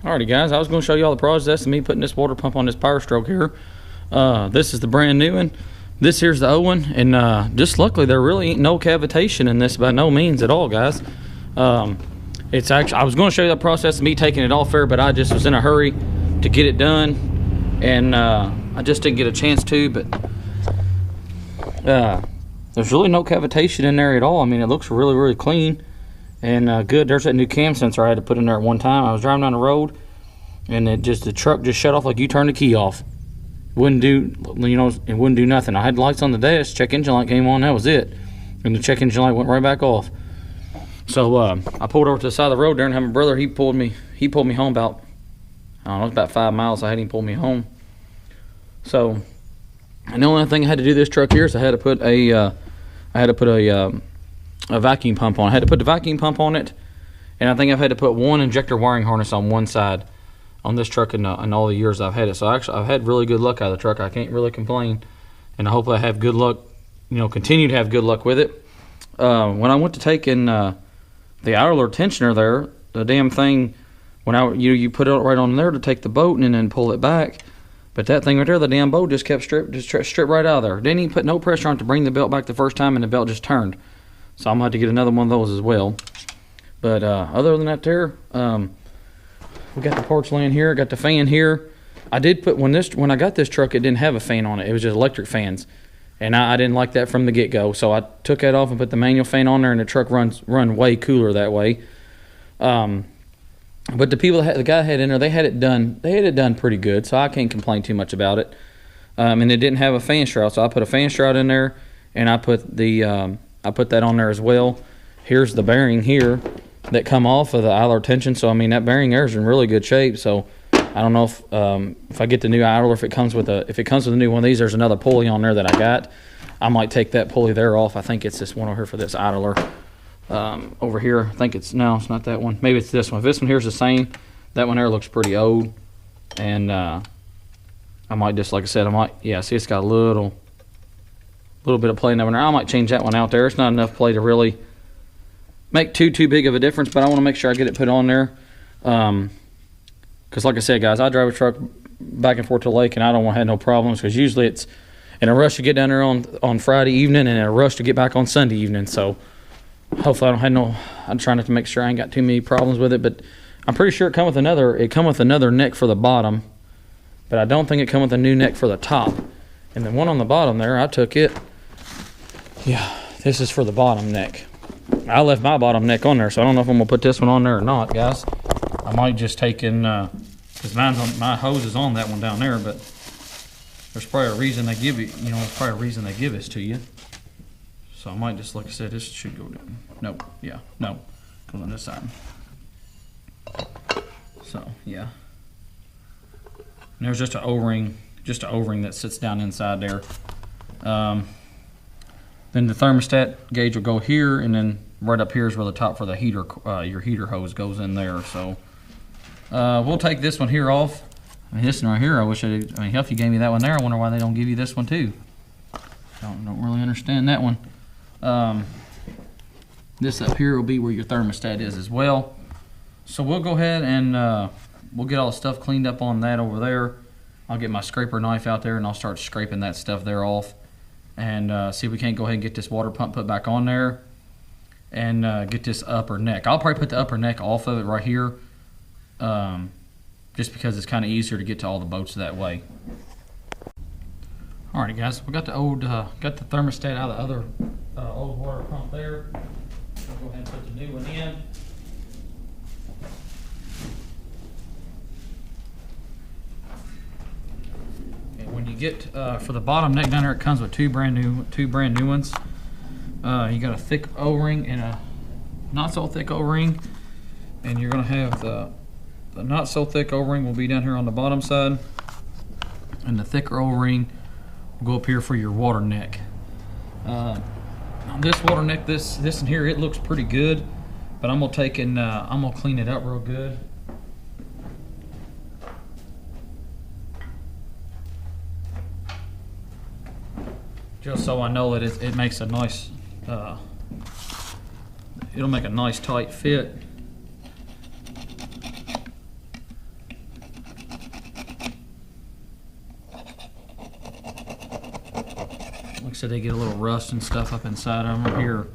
Alrighty guys, I was going to show you all the process of me putting this water pump on this Power Stroke here. This is the brand new one. This here's the old one, and just luckily there really ain't no cavitation in this by no means at all, guys. It's actually, I was going to show you the process of me taking it off there, but I just was in a hurry to get it done, and I just didn't get a chance to. But there's really no cavitation in there at all. I mean, it looks really clean and good. There's that new cam sensor I had to put in there at one time. I was driving down the road, and the truck just shut off like you turned the key off. Wouldn't do, you know, it wouldn't do nothing. I had lights on the dash, check engine light came on, that was it, and the check engine light went right back off. So I pulled over to the side of the road there and had my brother, he pulled me home about, I don't know, it's about 5 miles. I had him pull me home. So, and the only thing I had to do this truck here is I had to put a vacuum pump on. I had to put the vacuum pump on it, and I think I've had to put one injector wiring harness on one side on this truck in all the years I've had it. So actually I've had really good luck out of the truck. I can't really complain, and hopefully I have good luck, you know, continue to have good luck with it. When I went to take in the idler tensioner there, the damn thing, when you put it right on there to take the boat and then pull it back, but that thing right there, the damn boat just kept stripped right out of there. Didn't even put no pressure on it to bring the belt back the first time, and the belt just turned. So I'm gonna have to get another one of those as well. But other than that there, we got the parts laying here, got the fan here. I did put, when I got this truck, it didn't have a fan on it. It was just electric fans. And I didn't like that from the get-go. So I took that off and put the manual fan on there, and the truck run way cooler that way. But the people the guy had in there, they had it done pretty good, so I can't complain too much about it. And it didn't have a fan shroud, so I put a fan shroud in there, and I put that on there as well. Here's the bearing here that come off of the idler tension. So I mean, that bearing there is in really good shape. So I don't know if I get the new idler, if it comes with a new one of these, there's another pulley on there that I got. I might take that pulley there off. I think it's this one over here for this idler. Over here, I think it's not that one. Maybe it's this one. If this one here's the same, that one there looks pretty old. And I might just, like I said, see, it's got a little bit of play in there. I might change that one out there. It's not enough play to really make too big of a difference, but I want to make sure I get it put on there. Because like I said, guys, I drive a truck back and forth to the lake, and I don't want to have no problems, because usually it's in a rush to get down there on Friday evening and in a rush to get back on Sunday evening. So hopefully I'm trying to make sure I ain't got too many problems with it, but I'm pretty sure it come with another neck for the bottom, but I don't think it come with a new neck for the top. And the one on the bottom there, I took it. Yeah, this is for the bottom neck. I left my bottom neck on there, so I don't know if I'm gonna put this one on there or not, guys. I might just take in, because my hose is on that one down there, but there's probably a reason they give it, there's probably a reason they give this to you. So I might just, like I said, this should go down. Nope, yeah, no, goes on this side. So, yeah. And there's just an O-ring that sits down inside there. Then the thermostat gauge will go here, and then right up here is where the top for the heater, your heater hose goes in there. So we'll take this one here off. I mean, this one right here, Huffy gave me that one there. I wonder why they don't give you this one too. Don't really understand that one. This up here will be where your thermostat is as well. So we'll go ahead and we'll get all the stuff cleaned up on that over there. I'll get my scraper knife out there, and I'll start scraping that stuff there off, and see if we can't go ahead and get this water pump put back on there, and get this upper neck. I'll probably put the upper neck off of it right here, just because it's kind of easier to get to all the boats that way. Alrighty guys, we got the thermostat out of the other old water pump there. I'll go ahead and put the new one in. When you get for the bottom neck down there, it comes with two brand new ones. You got a thick O-ring and a not so thick O-ring, and you're gonna have the not so thick O-ring will be down here on the bottom side, and the thicker O-ring will go up here for your water neck. On this water neck, this in here, it looks pretty good, but I'm gonna take and I'm gonna clean it up real good. Just so I know that it makes a nice, it'll make a nice tight fit. said, they get a little rust and stuff up inside of them. Here,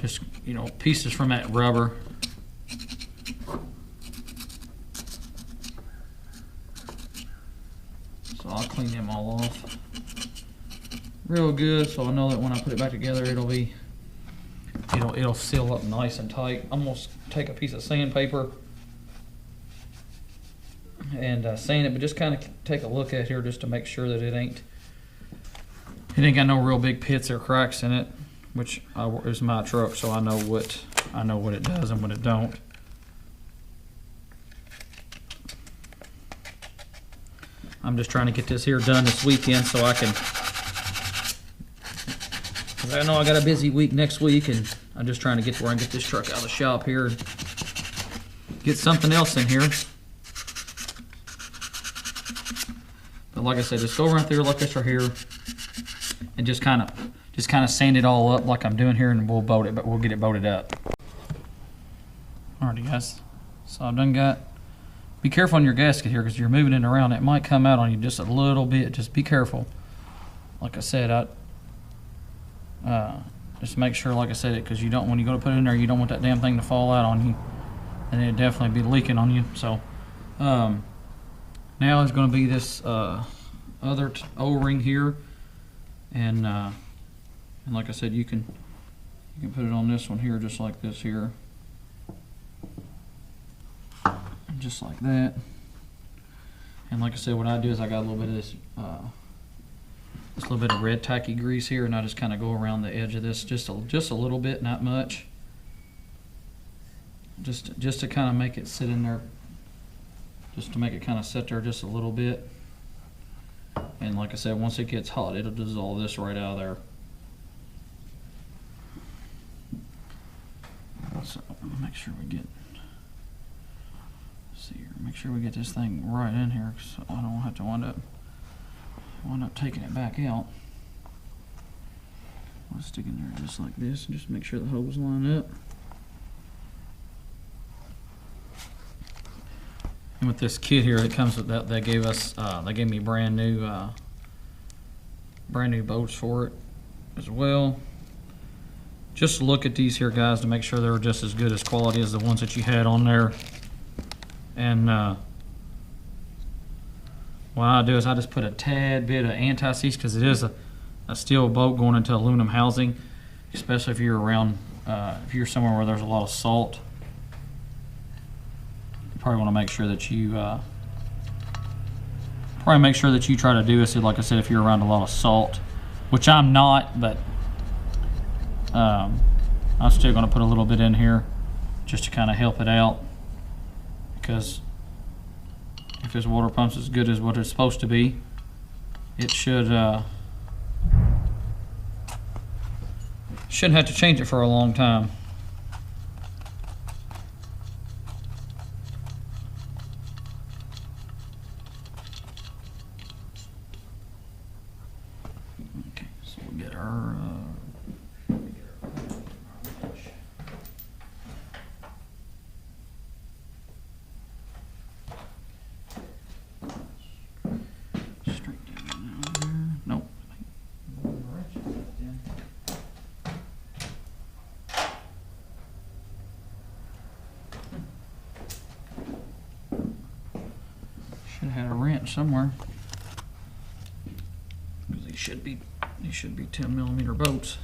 just, you know, pieces from that rubber. So I'll clean them all off real good, so I know that when I put it back together, it'll seal up nice and tight. I'm gonna take a piece of sandpaper and sand it, but just kind of take a look at here just to make sure that it ain't got no real big pits or cracks in it, which is my truck, so I know what it does and what it don't. I'm just trying to get this here done this weekend so I can, because I know I got a busy week next week, and I'm just trying to get to where I can get this truck out of the shop here and get something else in here. But like I said, just go around through like this right here and just kind of sand it all up like I'm doing here, and we'll bolt it, but we'll get it bolted up. Alrighty guys, so I've done got, be careful on your gasket here because you're moving it around. It might come out on you just a little bit. Just be careful. Like I said, just make sure, like I said, because you don't, when you go to put it in there, you don't want that damn thing to fall out on you, and it'd definitely be leaking on you. So now is going to be this other O-ring here, and like I said, you can put it on this one here just like this here. Just like that. And like I said, what I do is I got a little bit of this little bit of red tacky grease here, and I just kind of go around the edge of this just a little bit, not much, just to kind of make it sit in there, just to make it kind of sit there just a little bit. And like I said, once it gets hot, it'll dissolve this right out of there. So make sure we get, make sure we get this thing right in here, so I don't have to wind up taking it back out. I'll stick in there just like this and just make sure the holes line up. And with this kit here, it comes with that. They gave us, they gave me brand new bolts for it as well. Just look at these here, guys, to make sure they're just as good as quality as the ones that you had on there. And what I do is I just put a tad bit of anti-seize, because it is a steel bolt going into aluminum housing, especially if you're around, if you're somewhere where there's a lot of salt. You probably want to make sure that you try to do it. So like I said, if you're around a lot of salt, which I'm not, but I'm still going to put a little bit in here just to kind of help it out, because if this water pump's as good as what it's supposed to be, it shouldn't have to change it for a long time. Okay, so we'll get our should have had a wrench somewhere, because these should be 10mm bolts.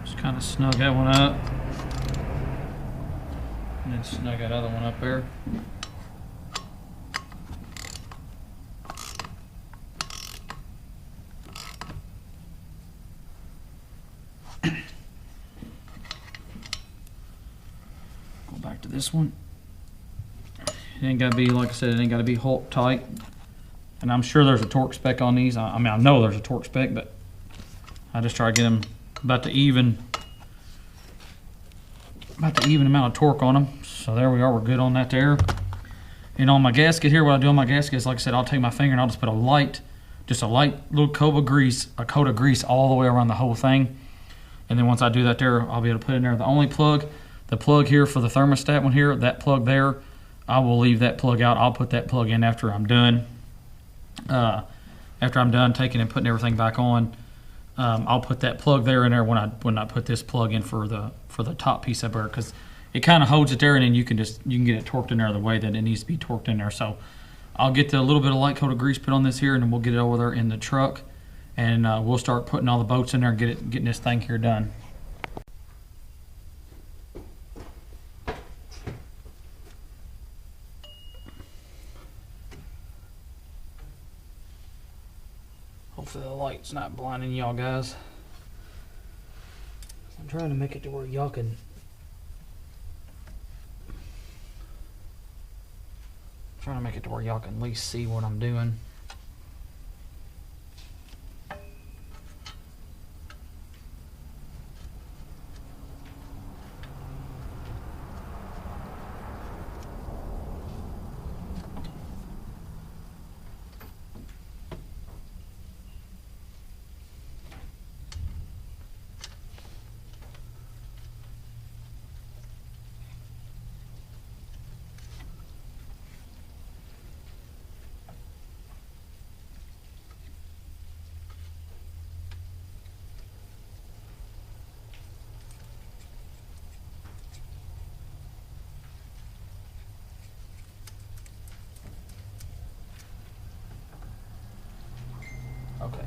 Just kind of snug that one up, and then snug that other one up there. Back to this one. It ain't got to be, like I said, it ain't got to be Hulk tight. And I'm sure there's a torque spec on these. I mean, I know there's a torque spec, but I just try to get them about the even amount of torque on them. So there we are, we're good on that there. And on my gasket here, what I do on my gasket is, like I said, I'll take my finger and I'll just put a light little coat of grease all the way around the whole thing. And then once I do that there, I'll be able to put in there the only plug. The plug here for the thermostat one here, that plug there, I will leave that plug out. I'll put that plug in after I'm done. After I'm done taking and putting everything back on, I'll put that plug there in there when I put this plug in for the top piece of it, because it kind of holds it there, and then you can get it torqued in there the way that it needs to be torqued in there. So I'll get the little bit of light coated grease put on this here, and then we'll get it over there in the truck, and we'll start putting all the bolts in there and getting this thing here done. Hopefully the light's not blinding y'all guys. I'm trying to make it to where y'all can at least see what I'm doing. Okay,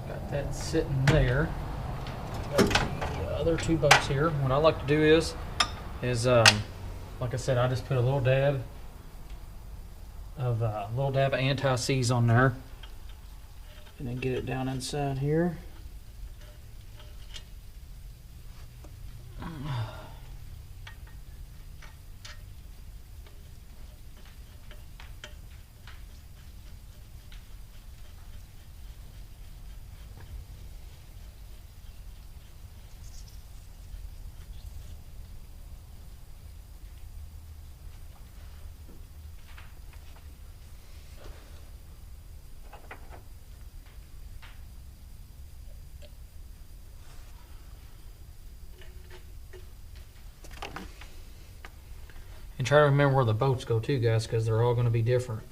got that sitting there. Got the other two bolts here. What I like to do is like I said, I just put a little dab of anti-seize on there, and then get it down inside here. And try to remember where the bolts go too, guys, because they're all going to be different.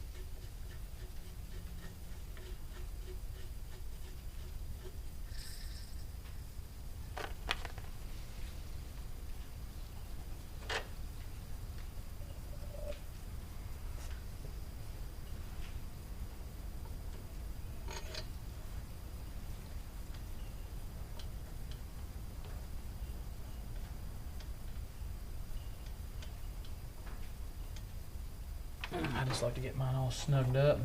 I just like to get mine all snugged up.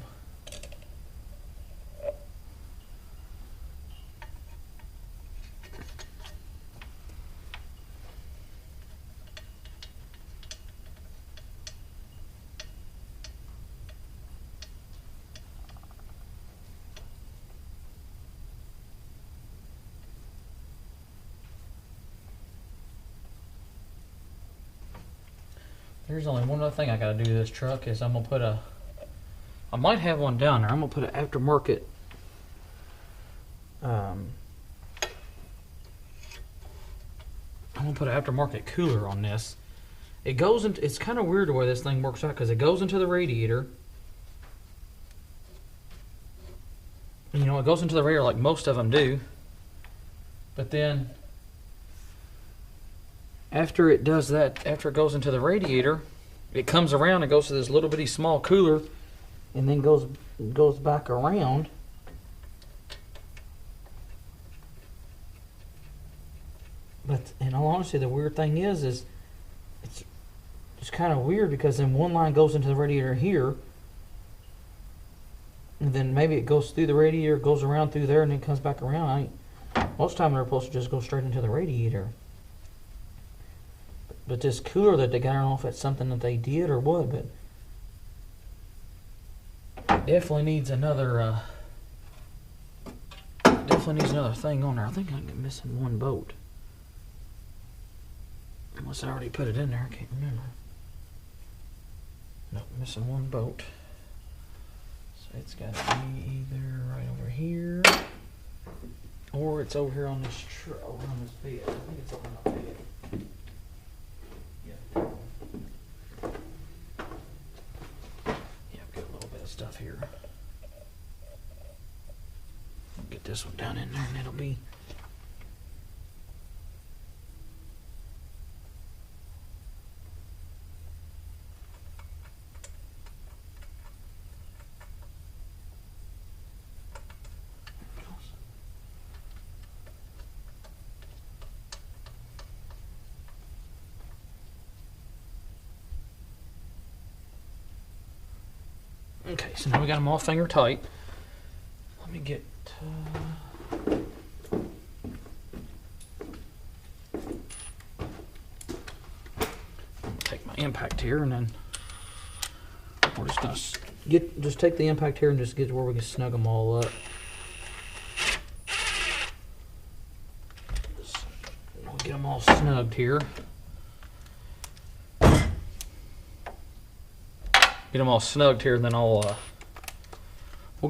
There's only one other thing I gotta do to this truck is I'm gonna put I might have one down there. I'm gonna put an aftermarket cooler on this. It goes into, it's kind of weird the way this thing works out, because it goes into the radiator. You know, it goes into the radiator like most of them do, but then after it does that, after it goes into the radiator, it comes around and goes to this little bitty small cooler, and then goes back around. But in all honesty, the weird thing is it's kind of weird, because then one line goes into the radiator here, and then maybe it goes through the radiator, goes around through there, and then comes back around. Most of the time they're supposed to just go straight into the radiator. But this cooler that they got, I don't know if it's something that they did or what, but it definitely needs another thing on there. I think I'm missing one bolt. Unless I already put it in there, I can't remember. Nope, missing one bolt. So it's got to be either right over here, or it's over here on this bed. I think it's over on the bed. this one down in there and it'll be. Okay, so now we got them all finger tight. Let me get. I'm gonna take my impact here, and then we're just gonna just take the impact here and just get to where we can snug them all up. We'll get them all snugged here. Get them all snugged here, and then we'll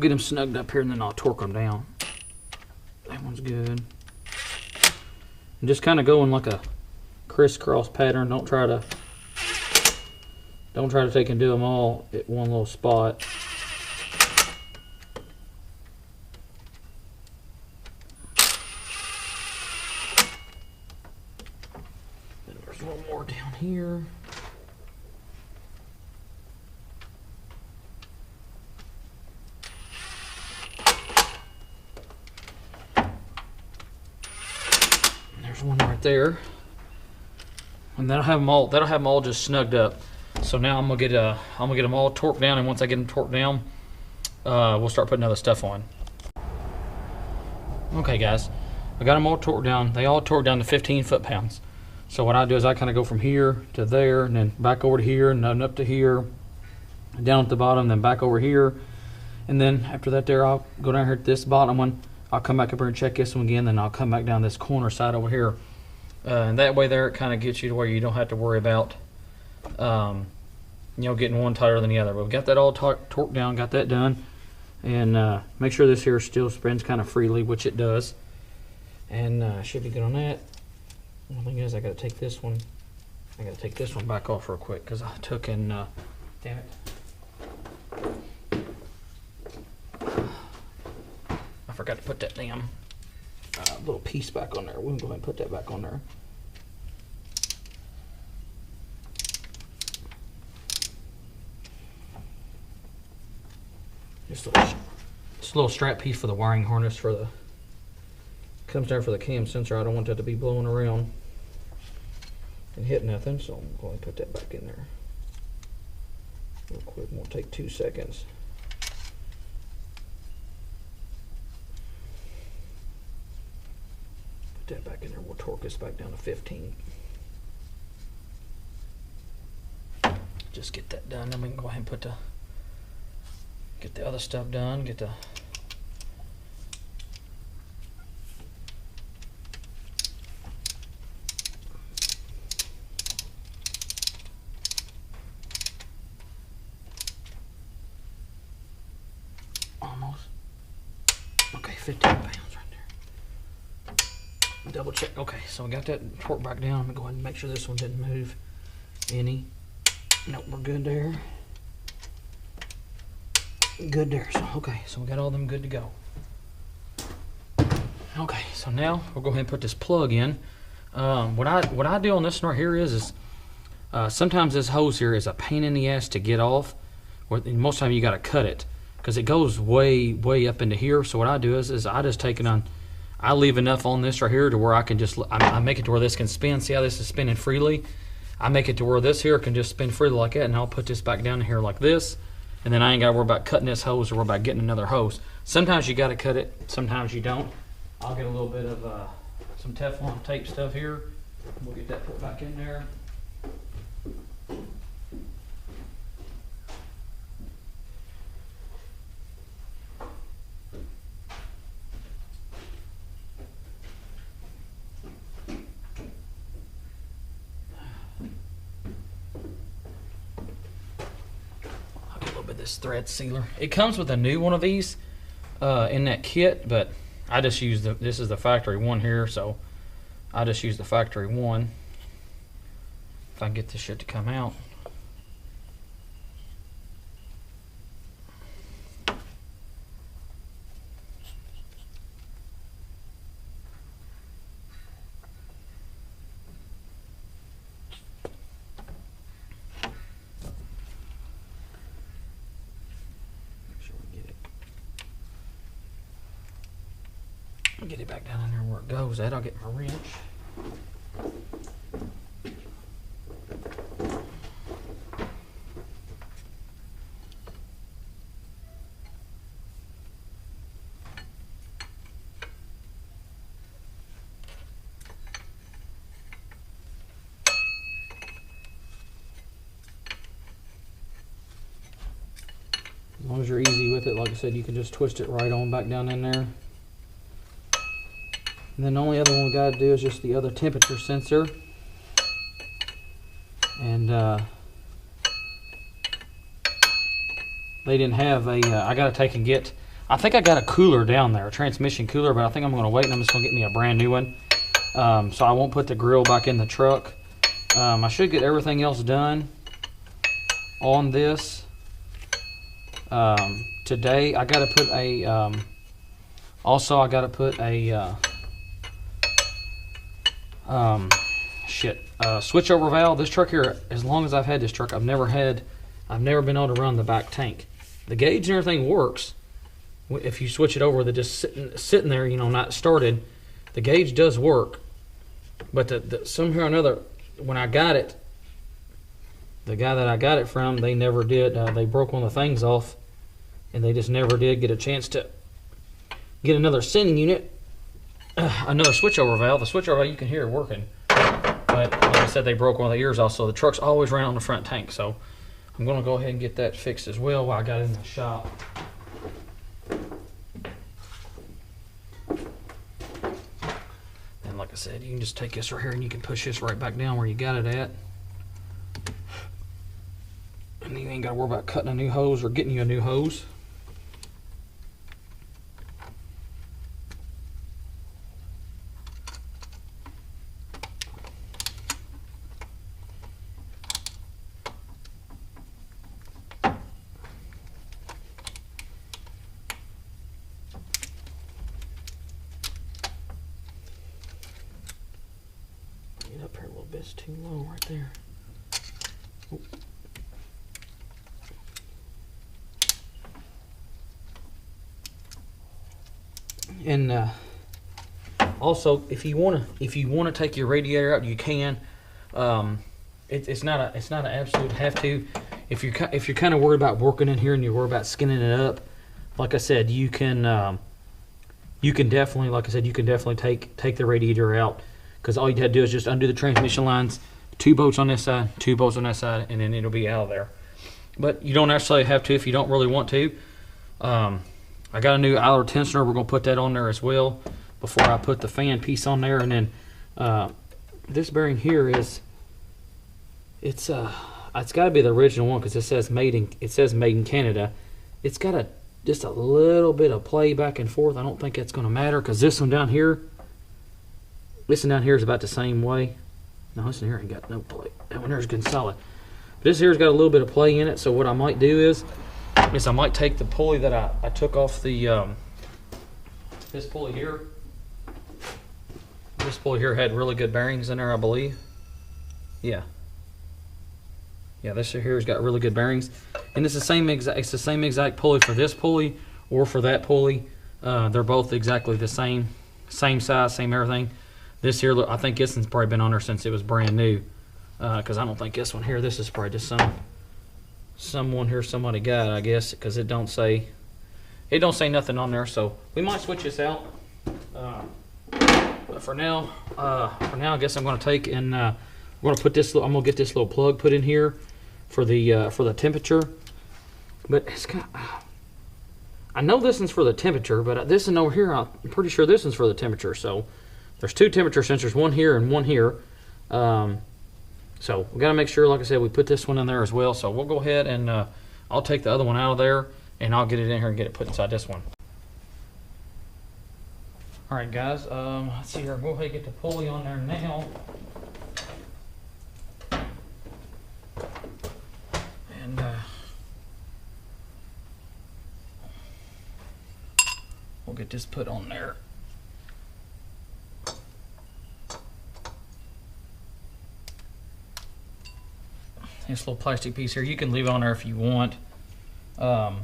get them snugged up here, and then I'll torque them down. That one's good. And just kind of go in like a crisscross pattern. Don't try to take and do them all at one little spot. Then there's one more down here. One right there, and that'll have them all. That'll have them all just snugged up. So now I'm gonna get them all torqued down, and once I get them torqued down, we'll start putting other stuff on. Okay, guys, I got them all torqued down. They all torqued down to 15 foot-pounds. So what I do is I kind of go from here to there, and then back over to here, and then up to here, down at the bottom, then back over here, and then after that, there I'll go down here to this bottom one. I'll come back up here and check this one again, then I'll come back down this corner side over here. And that way there it kind of gets you to where you don't have to worry about getting one tighter than the other. But we've got that all torqued down, got that done. And make sure this here still spins kind of freely, which it does. And should be good on that. One thing is I gotta take this one back off real quick because I took and damn it. I forgot to put that damn little piece back on there. We can go ahead and put that back on there. Just a little strap piece for the wiring harness for the comes there for the cam sensor. I don't want that to be blowing around and hit nothing, so I'm going to put that back in there real quick. Won't take 2 seconds. That back in there. We'll torque this back down to 15. Just get that done, then we can go ahead and get the other stuff done. Get the almost 15 pounds. Double check. Okay, so we got that torque back down. I'm gonna go ahead and make sure this one didn't move any. Nope, we're good there. Good there. So okay, so we got all them good to go. Okay, so now we'll go ahead and put this plug in. What I do on this one right here is sometimes this hose here is a pain in the ass to get off. Most of the time you got to cut it because it goes way up into here. So what I do is I just take it on. I leave enough on this right here to where I can just, I make it to where this can spin. See how this is spinning freely? I make it to where this here can just spin freely like that, and I'll put this back down here like this, and then I ain't got to worry about cutting this hose or worry about getting another hose. Sometimes you got to cut it, sometimes you don't. I'll get a little bit of some Teflon tape stuff here. We'll get that put back in there. This thread sealer. It comes with a new one of these in that kit, but I just use this is the factory one here, so I just use the factory one. If I can get this shit to come out. Get it back down in there where it goes at. I'll get my wrench. As long as you're easy with it, like I said, you can just twist it right on back down in there. And then the only other one we got to do is just the other temperature sensor. And they didn't have a, I got to take and get, I think I got a cooler down there, a transmission cooler, but I think I'm going to wait and I'm just going to get me a brand new one. So I won't put the grill back in the truck. I should get everything else done on this. Today I got to put a also I got to put a switchover valve. This truck here, as long as I've had this truck, I've never been able to run the back tank. The gauge and everything works if you switch it over. They're just sitting there, you know, not started. The gauge does work, but somehow or another, when I got it, the guy that I got it from, they never did. They broke one of the things off, and they just never did get a chance to get another sending unit, another switchover valve. The switchover valve, you can hear it working, but like I said, they broke one of the ears off, so the truck's always ran on the front tank. So I'm going to go ahead and get that fixed as well while I got it in the shop. And like I said, you can just take this right here and you can push this right back down where you got it at. And you ain't got to worry about cutting a new hose or getting you a new hose. Get up here a little bit, it's too low right there. Oop. And also, if you want to take your radiator out, you can. It's not an absolute have to. If you're kind of worried about working in here and you're worried about skinning it up, like I said, you can definitely, like I said, you can definitely take the radiator out, because all you have to do is just undo the transmission lines, 2 bolts on this side, 2 bolts on that side, and then it'll be out of there. But you don't necessarily have to if you don't really want to. I got a new idler tensioner. We're going to put that on there as well before I put the fan piece on there. And then this bearing here is, it's got to be the original one, because it says made in Canada. It's got just a little bit of play back and forth. I don't think it's going to matter, because this one down here is about the same way. No, this one here ain't got no play. That one there's good and solid. But this here's got a little bit of play in it. So what I might do is I might take the pulley that I took off the this pulley here. This pulley here had really good bearings in there, I believe. Yeah, this here's got really good bearings, and it's the same exact pulley for this pulley or for that pulley. They're both exactly the same size, same everything. This here, I think this one's probably been on there since it was brand new, because I don't think this one here. This is probably just someone here somebody got, I guess, because it don't say nothing on there. So we might switch this out, but for now I guess I'm going to take and I'm going to put this. I'm going to get this little plug put in here for the temperature. But it's I know this one's for the temperature, but this one over here, I'm pretty sure this one's for the temperature. So there's 2 temperature sensors, one here and one here. So we got to make sure, like I said, we put this one in there as well. So we'll go ahead and I'll take the other one out of there, and I'll get it in here and get it put inside this one. All right, guys. Let's see here. We'll go ahead and get the pulley on there now. And we'll get this put on there. This little plastic piece here, you can leave it on there if you want. We'll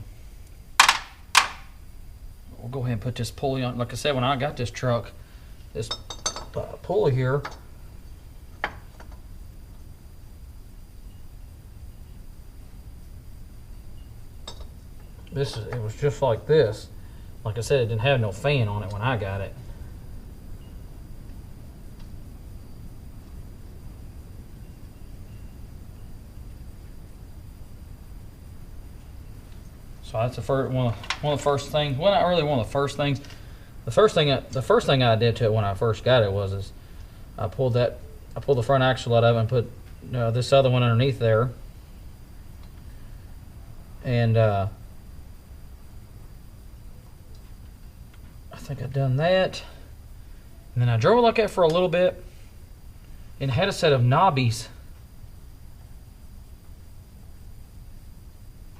go ahead and put this pulley on. Like I said, when I got this truck, this pulley here, it was just like this. Like I said, it didn't have no fan on it when I got it. So that's the first one of the first things. Well, not really one of the first things. The first thing I did to it when I first got it was I pulled the front axle out of it and put this other one underneath there. And I think I've done that. And then I drove it like that for a little bit and had a set of knobbies.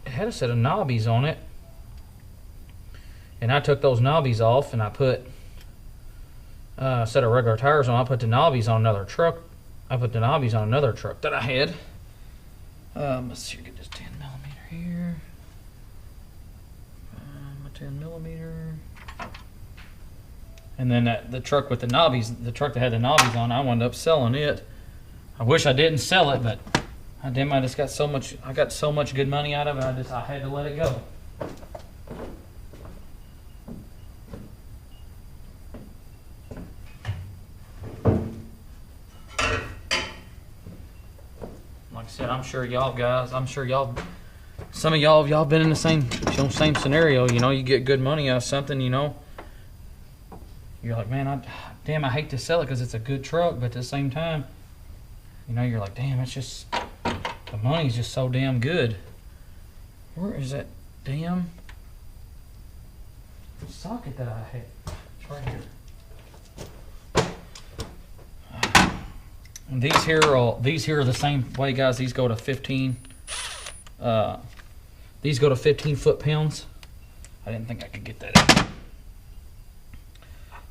It had a set of knobbies on it. And I took those knobbies off and I put a set of regular tires on. I put the knobbies on another truck. I put the knobbies on another truck that I had. Let's see, get this 10 millimeter here. My 10 millimeter. And then the truck with the knobbies, the truck that had the knobbies on, I wound up selling it. I wish I didn't sell it, but I just got so much. I got so much good money out of it. I had to let it go. Like I said, I'm sure y'all guys. Some of y'all been in the same scenario. You know, you get good money out of something. You know, you're like, man, I hate to sell it because it's a good truck, but at the same time, you know, you're like, damn, it's just. The money's just so damn good. Where is that damn socket that I had? It's right here. And these here are the same way, guys. These go to 15. These go to 15 foot-pounds. I didn't think I could get that in.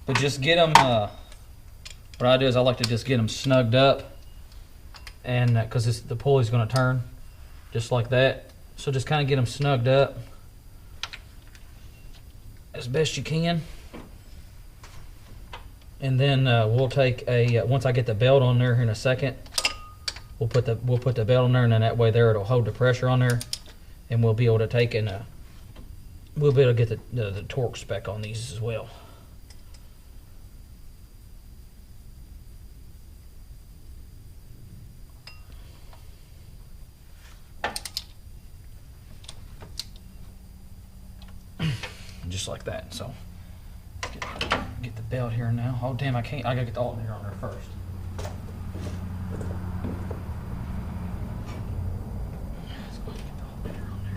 But just get them. What I do is I like to just get them snugged up. And because the pulley's going to turn just like that, so just kind of get them snugged up as best you can. And then we'll take once I get the belt on there here in a second, we'll put the belt on there, and then that way there it'll hold the pressure on there, and we'll be able to take and we'll be able to get the torque spec on these as well. Just like that. So get the belt here now. Oh damn, I gotta get the alternator on there first. Let's go get the alternator on there.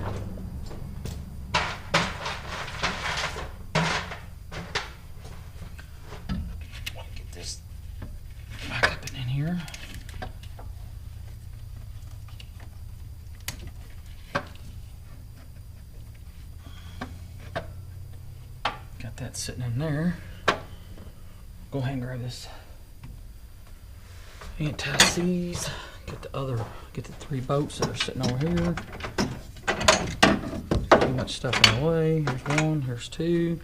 Get this back up and in here. That's sitting in there. Go ahead and grab this anti-seize. Get the 3 bolts that are sitting over here. Too much stuff in the way. Here's 1, here's 2,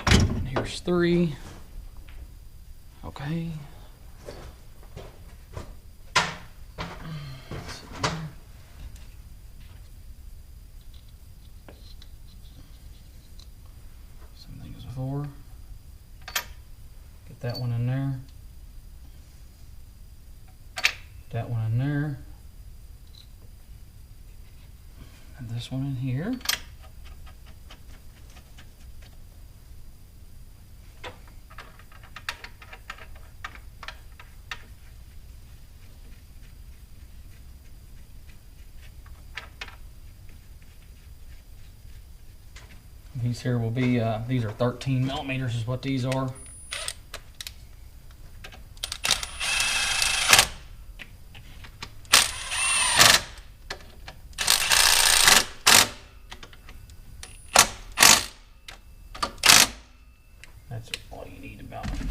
and here's 3. Okay. Get that one in there. That one in there. And this one in here. These here will be, these are 13 millimeters is what these are. That's all you need about it.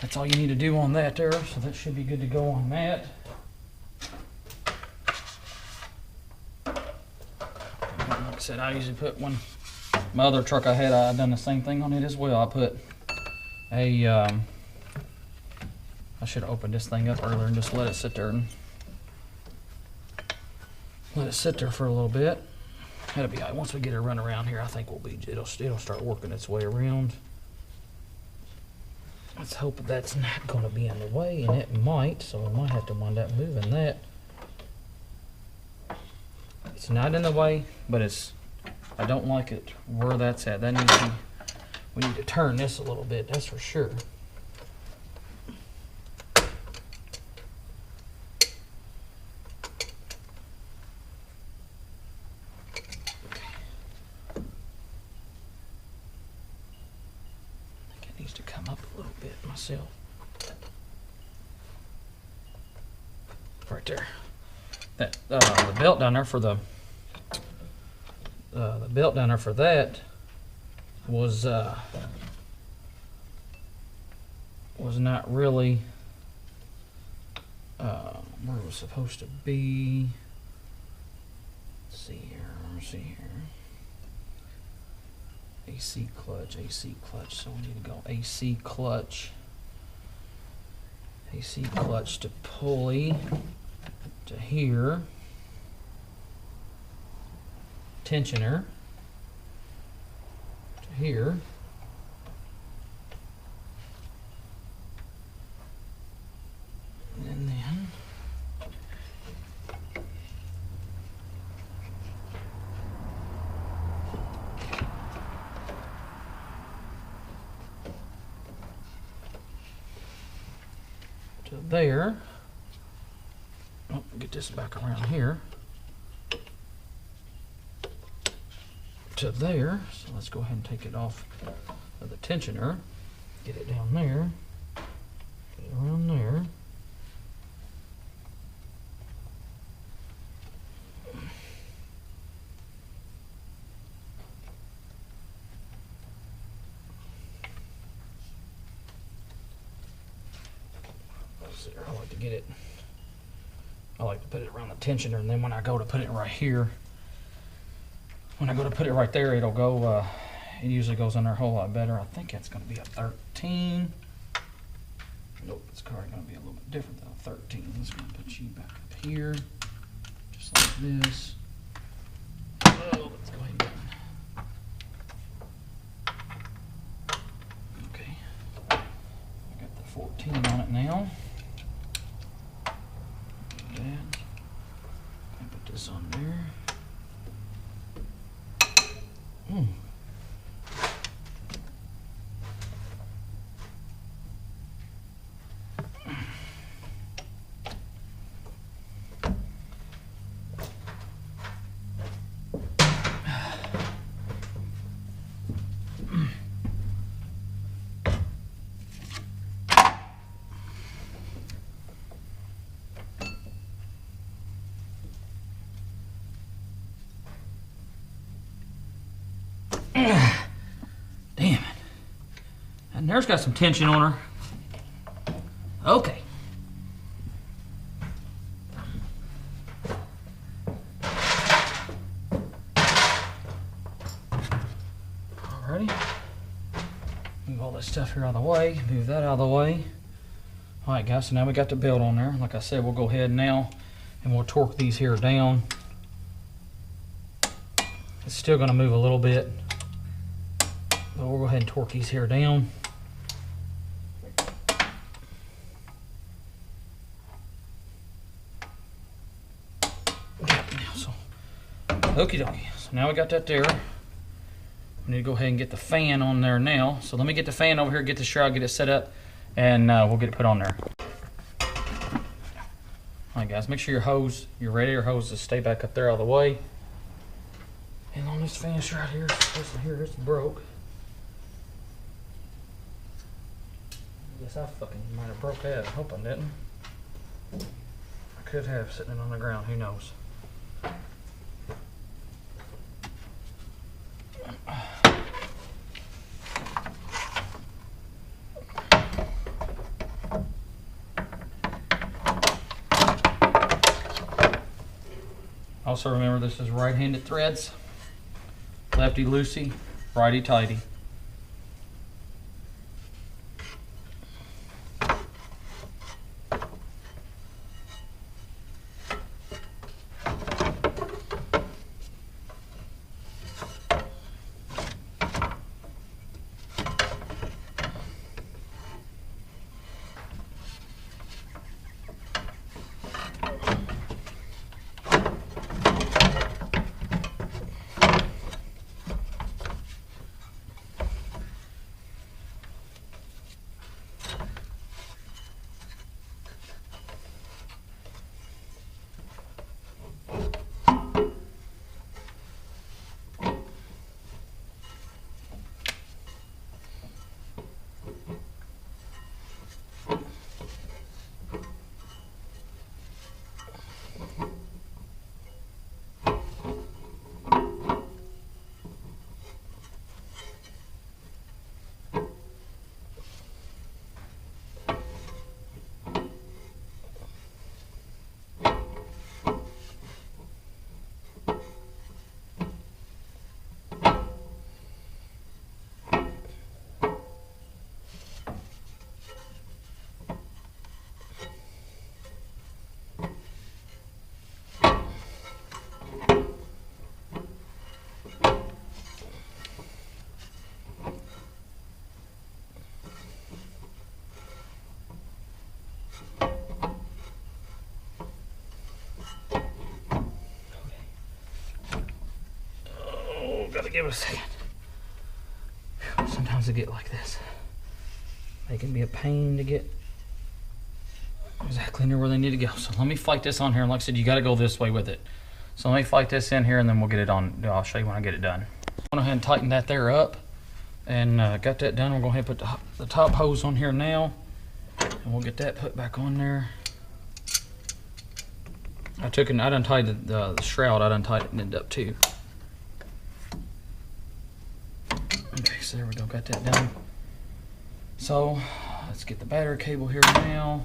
That's all you need to do on that there, so that should be good to go on that. Like I said, I usually put one My other truck I had, I done the same thing on it as well. I put a, I should have opened this thing up earlier and just let it sit there and let it sit there for a little bit. That'll be all right. Once we get it run around here, I think it'll start working its way around. Let's hope that's not going to be in the way, and it might, so we might have to wind up moving that. It's not in the way, but I don't like it where that's at. That needs to be, we need to turn this a little bit, that's for sure. To come up a little bit myself. Right there. That the belt down there for the belt down there for that was not really where it was supposed to be. Let's see here. AC clutch, so we need to go AC clutch to pulley to here, tensioner to here, and then there. Oh, get this back around here to there. So let's go ahead and take it off of the tensioner. Get it down there. Get it around there. I like to get it, I like to put it around the tensioner, and then when I go to put it right here, when I go to put it right there, it'll go, it usually goes in there a whole lot better. I think that's going to be a 13. Nope, it's probably going to be a little bit different than a 13. Let's go put you back up here, just like this. Oh, let's go ahead and okay, I got the 14 on it now. I put this on there. Damn it. And there's got some tension on her. Okay. Alrighty. Move all this stuff here out of the way. Move that out of the way. Alright guys, so now we got the belt on there. Like I said, we'll go ahead now and we'll torque these here down. It's still going to move a little bit, but we'll go ahead and torque these here down. So, okie dokie. So now we got that there. We need to go ahead and get the fan on there now. So let me get the fan over here, get the shroud, get it set up, and we'll get it put on there. Alright guys, make sure your radiator hoses stay back up there all the way. And on this fan shroud here, here it's broke. I guess I fucking might have broke that. I hope I didn't. I could have, sitting on the ground, who knows. Also remember, this is right-handed threads. Lefty loosey. righty-tighty. Gotta give it a second. Sometimes they get like this. They can be a pain to get exactly near where they need to go. So let me fight this on here. And like I said, you gotta go this way with it. So let me fight this in here and then we'll get it on. I'll show you when I get it done. I went ahead and tighten that there up and got that done. We're going to put the top hose on here now. And we'll get that put back on there. I done tightened the shroud. I done tightened it up too. Okay, so there we go, got that done. So let's get the battery cable here now.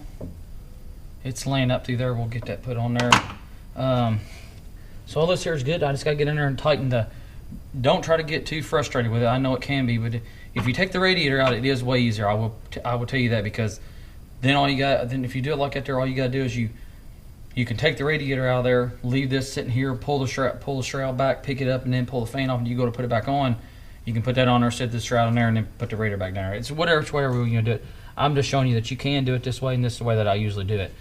It's laying up through there. We'll get that put on there. So all this here is good. I just gotta get in there and tighten the. Don't try to get too frustrated with it. I know it can be, but if you take the radiator out, it is way easier. I will tell you that, because then if you do it like that there, all you gotta do is you can take the radiator out of there, leave this sitting here, pull the shroud back, pick it up, and then pull the fan off, and you go to put it back on. You can put that on there, set the shroud on there, and then put the radiator back down there. It's whatever way you're going to do it. I'm just showing you that you can do it this way, and this is the way that I usually do it.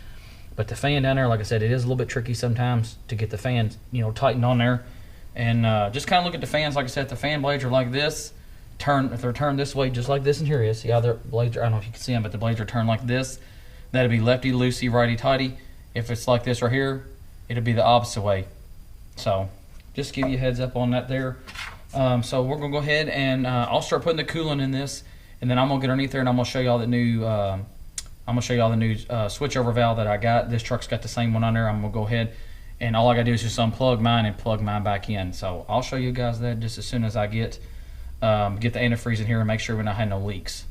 But the fan down there, like I said, it is a little bit tricky sometimes to get the fans, tightened on there. And just kind of look at the fans. Like I said, the fan blades are like this. If they're turned this way, just like this, and here it is. See how their blades are, I don't know if you can see them, but the blades are turned like this. That'll be lefty-loosey, righty-tighty. If it's like this right here, it'll be the opposite way. So just give you a heads up on that there. So we're gonna go ahead and I'll start putting the coolant in this, and then I'm gonna get underneath there and I'm gonna show you all the new switchover valve that I got. This truck's got the same one on there. I'm gonna go ahead and all I gotta do is just unplug mine and plug mine back in. So I'll show you guys that just as soon as I get the antifreeze in here and make sure we're not having no leaks.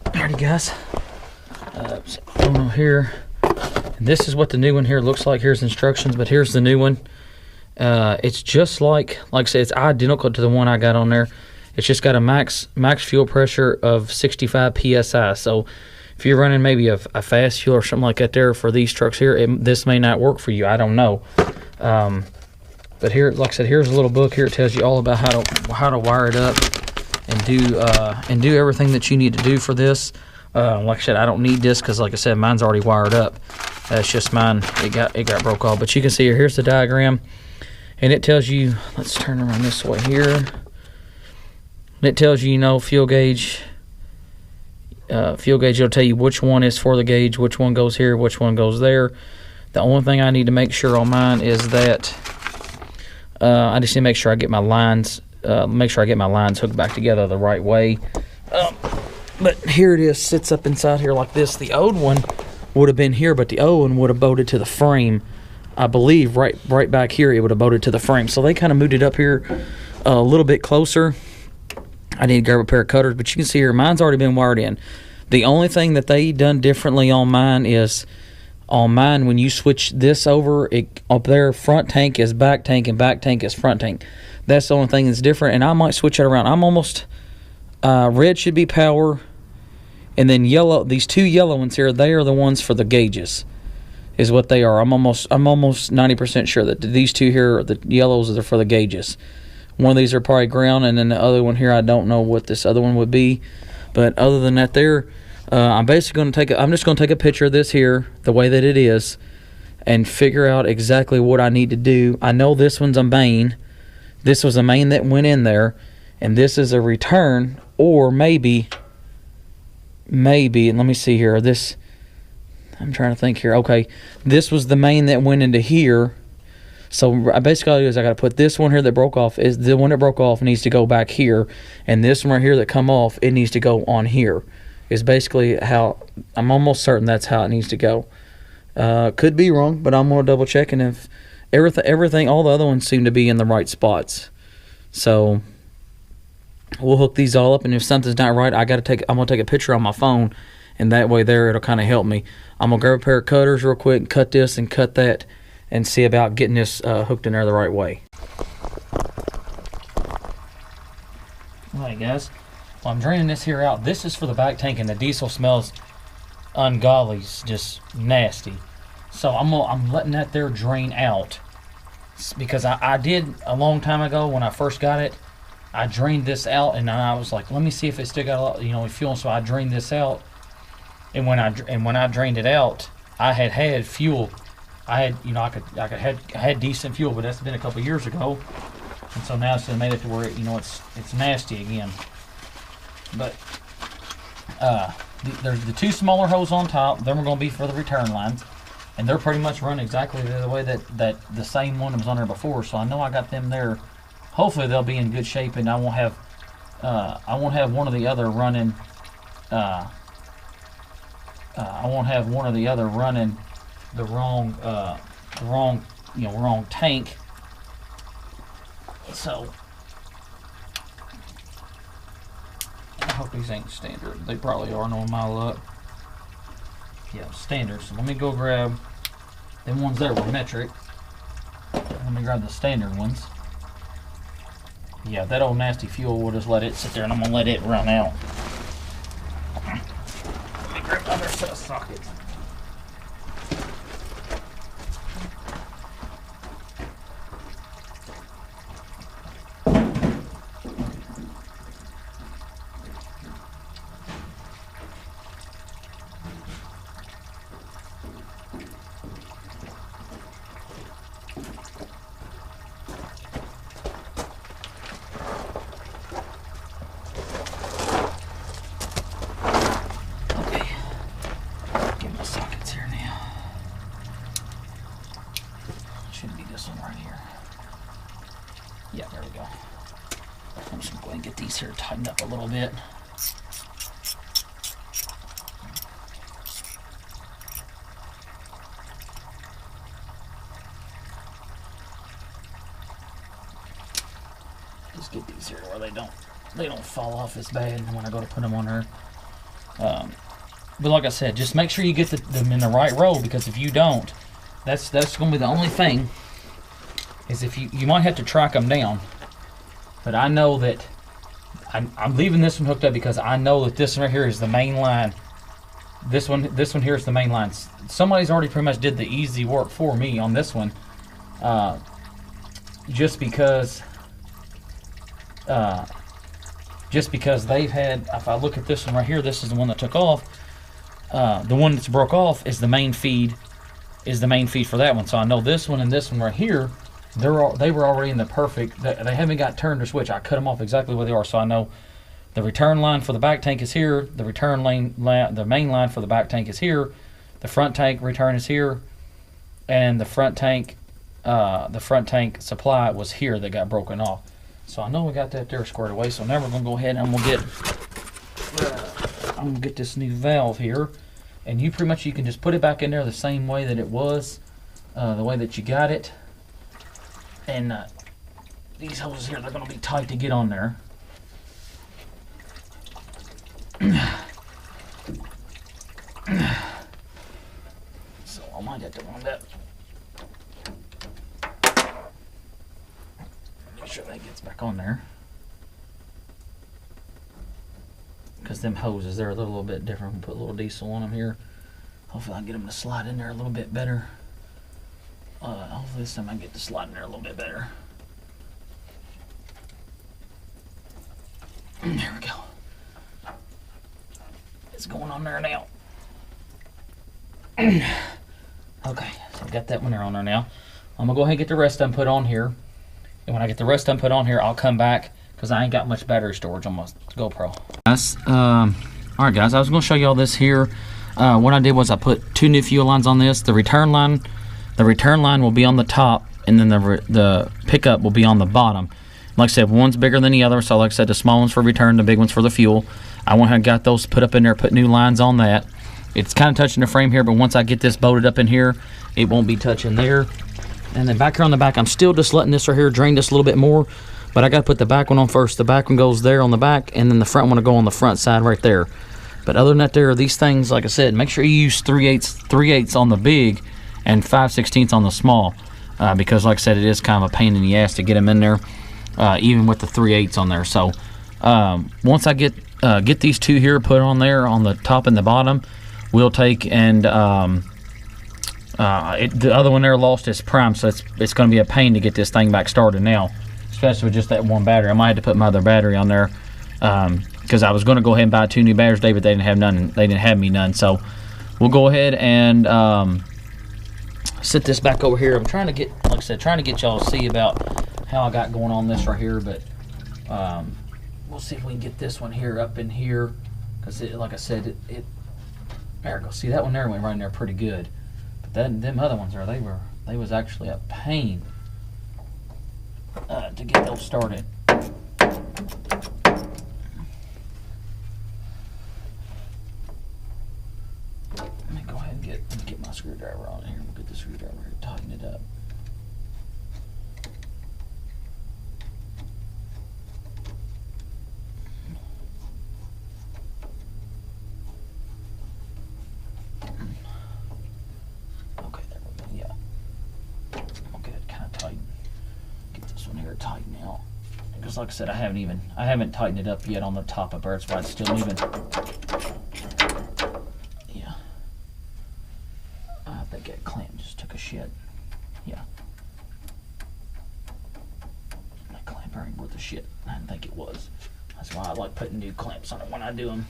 Alrighty guys, going on here. And this is what the new one here looks like. Here's instructions, but here's the new one. It's just like I said, it's identical to the one I got on there. It's just got a max fuel pressure of 65 psi. So if you're running maybe a fast fuel or something like that there for these trucks here, this may not work for you. I don't know. But here, like I said, here's a little book here. It tells you all about how to wire it up and do everything that you need to do for this. Like I said, I don't need this because, like I said, mine's already wired up. That's just mine. It got broke off. But you can see here. Here's the diagram. And it tells you, let's turn around this way here. And it tells you, fuel gauge. It'll tell you which one is for the gauge, which one goes here, which one goes there. The only thing I need to make sure on mine is that I just need to make sure I get my lines, hooked back together the right way. But here it is, sits up inside here like this. The old one would have been here, but the old one would have bolted to the frame. I believe right back here it would have bolted to the frame. So they kind of moved it up here a little bit closer. I need to grab a pair of cutters, but you can see here mine's already been wired in. The only thing that they done differently on mine is when you switch this over, up there front tank is back tank and back tank is front tank. That's the only thing that's different, and I might switch it around. I'm almost red should be power, and then yellow. These two yellow ones here, they are the ones for the gauges, is what they are. I'm almost 90% sure that these two here, the yellows, are for the gauges. One of these are probably ground, and then the other one here, I don't know what this other one would be. But other than that, I'm basically going to I'm just going to take a picture of this here, the way that it is, and figure out exactly what I need to do. I know this one's a main. This was a main that went in there, and this is a return, or maybe, and let me see here, I'm trying to think here. Okay, this was the main that went into here. So basically all I do is I got to put this one here that broke off, is the one that broke off needs to go back here, and this one right here that come off, it needs to go on here. Is basically how, I'm almost certain that's how it needs to go. Could be wrong, but I'm going to double check, and if everything, all the other ones seem to be in the right spots. So we'll hook these all up, and if something's not right, I'm going to take a picture on my phone, and that way there it'll kind of help me. I'm going to grab a pair of cutters real quick and cut this and cut that and see about getting this hooked in there the right way. Alright guys, well, I'm draining this here out. This is for the back tank, and the diesel smells ungodly, just nasty. So I'm letting that there drain out, because I did a long time ago when I first got it. I drained this out, and I was like, let me see if it still got a lot, fuel. So I drained this out, and when I drained it out, I had fuel. I had decent fuel, but that's been a couple years ago, and so now it's made it to where it's nasty again. But there's the two smaller hoses on top. Them are going to be for the return lines, and they're pretty much run exactly the way that the same one that was on there before. So I know I got them there. Hopefully they'll be in good shape, and I won't have one or the other running. I won't have one or the other running the wrong tank. So I hope these ain't standard. They probably are, knowing my luck. Yeah, standard. So let me go grab them ones that were metric. Let me grab the standard ones. Yeah, that old nasty fuel, we'll just let it sit there, and I'm gonna let it run out. Let me grab another set of sockets. Yeah, there we go. I'm just going to go ahead and get these here tightened up a little bit. Just get these here where they don't fall off as bad when I go to put them on her. But like I said, just make sure you get them in the right row, because if you don't, that's going to be the only thing. Is if you might have to track them down. But I know that I'm leaving this one hooked up because I know that this one right here is the main line. This one here is the main line. Somebody's already pretty much did the easy work for me on this one. Just because they've had, if I look at this one right here, this is the one that took off. The one that's broke off is the main feed. Is the main feed for that one. So I know this one and this one right here, they were already in the perfect. They haven't got turned or switch. I cut them off exactly where they are. So I know the return line for the back tank is here. The return lane, the main line for the back tank is here. The front tank return is here, and the front tank supply was here that got broken off. So I know we got that there squared away. So now we're gonna go ahead and I'm gonna get this new valve here, and you can just put it back in there the same way that it was, the way that you got it. And these hoses here, they're gonna be tight to get on there. So I might have to wind up. Make sure that gets back on there. Because them hoses, they're a little bit different. We'll put a little diesel on them here. Hopefully I can get them to slide in there a little bit better. Hopefully this time I can get to slide in there a little bit better. There we go. It's going on there now. Okay, so I've got that one there on there now. I'm gonna go ahead and get the rest of them put on here. And when I get the rest of them put on here, I'll come back because I ain't got much battery storage on my GoPro. Guys, alright guys, I was gonna show you all this here. What I did was I put 2 new fuel lines on this. The return line will be on the top, and then the pickup will be on the bottom. Like I said, one's bigger than the other, so like I said, the small one's for return, the big one's for the fuel. I went ahead and got those put up in there, put new lines on that. It's kind of touching the frame here, but once I get this bolted up in here, it won't be touching there. And then back here on the back, I'm still just letting this right here drain this a little bit more, but I got to put the back one on first. The back one goes there on the back, and then the front one will go on the front side right there. But other than that, there are these things, like I said, make sure you use 3/8 on the big and 5/16 on the small, because like I said, it is kind of a pain in the ass to get them in there, even with the 3/8 on there. So once I get these two here put on there on the top and the bottom, we'll take and the other one there lost its prime, so it's going to be a pain to get this thing back started now, especially with just that one battery. I might have to put my other battery on there, because I was going to go ahead and buy 2 new batteries today, but they didn't have none. They didn't have me none. So we'll go ahead and sit this back over here. I'm trying to get, like I said, trying to get y'all to see about how I got going on this right here, but we'll see if we can get this one here up in here, because like I said, it there we go. See, that one there went right in there pretty good, but them other ones there, they was actually a pain to get those started. Let me go ahead and get my screwdriver on here. We'll get the screwdriver here, tighten it up. Okay, there we go. Yeah. I'll get it kind of tight. Get this one here tightened out. Because like I said, I haven't tightened it up yet on the top of it. That's why it's still moving. Yeah. I think that clamp just took a shit. Yeah. That clamp ain't worth a shit. I didn't think it was. That's why I like putting new clamps on it when I do them.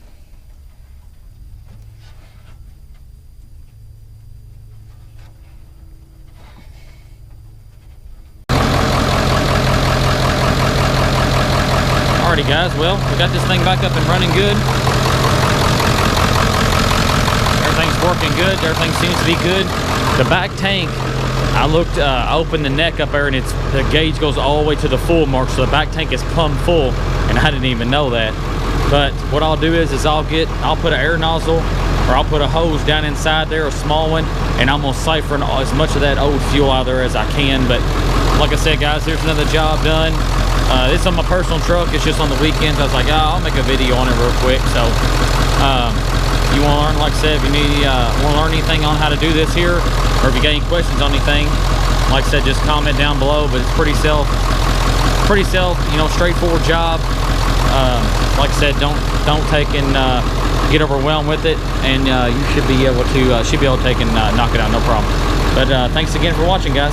Alrighty guys, well, we got this thing back up and running good. Everything's working good, everything seems to be good. The back tank, I opened the neck up there, and the gauge goes all the way to the full mark, so the back tank is plumb full, and I didn't even know that. But what I'll do is I'll put an air nozzle, or I'll put a hose down inside there, a small one, and I'm gonna siphon as much of that old fuel out of there as I can. But like I said guys, here's another job done. It's on my personal truck. It's just on the weekends. I was like, oh, I'll make a video on it real quick. So you want to learn, like I said, if you need want to learn anything on how to do this here, or if you got any questions on anything, like I said, just comment down below. But it's pretty straightforward job. Like I said, don't take and get overwhelmed with it, and you should be able to take and knock it out, no problem. But thanks again for watching, guys.